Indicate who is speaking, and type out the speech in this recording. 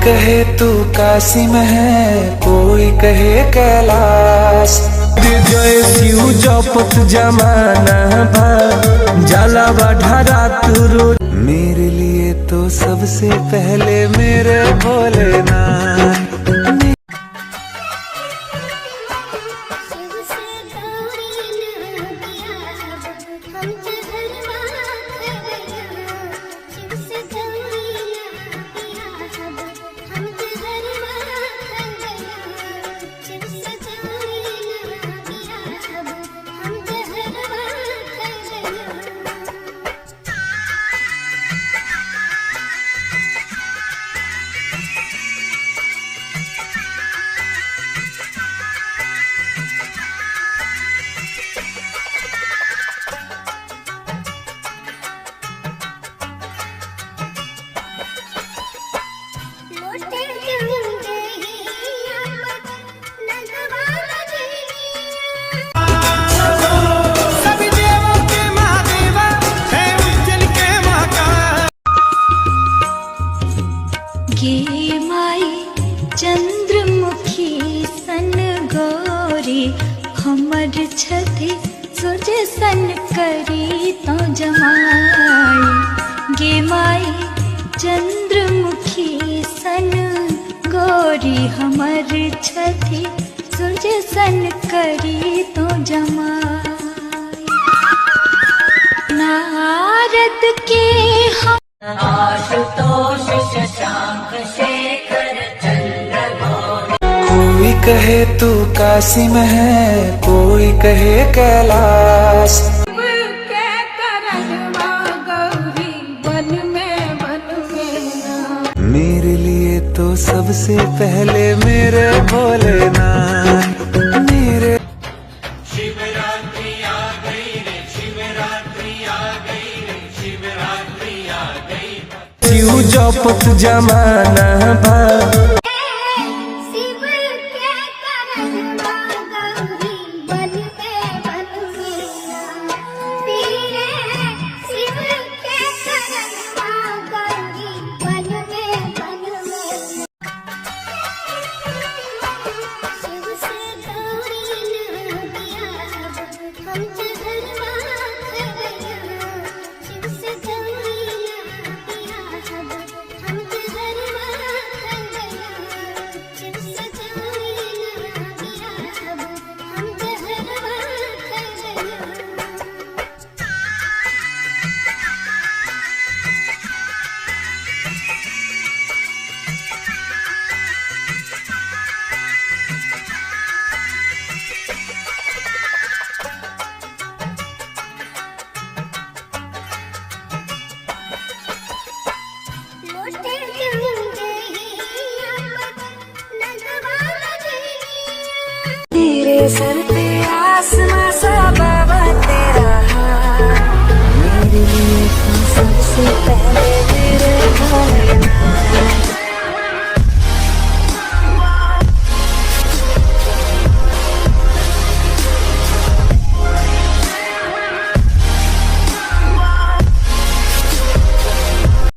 Speaker 1: कहे तू कासिम है, कोई कहे कैलाश। जय शिव जपत जमाना भा जाला बढ़ा तू रोज। मेरे लिए तो सबसे पहले मेरे भोलेनाथ।
Speaker 2: गे माई चंद्रमुखी सन गौरी, हमर छथि सूर्य सन करी तो जमाई। गे माई चंद्रमुखी सन गौरी, हमर छथि सूर्य सन करी तो जमाई। नारद के हम आशुतोष शशांक शेखर चंद्र गौरी।
Speaker 1: कोई कहे तू कासिम है, कोई कहे कैलाश। मेरे लिए तो सबसे पहले मेरे भोलेनाथ। मेरे
Speaker 3: शिवरात्रि आ गई रे, शिवरात्रि आ गई रे, शिवरात्रि आ गई।
Speaker 1: शिव जपत जमाना भा
Speaker 2: तेरे सर पे आसमां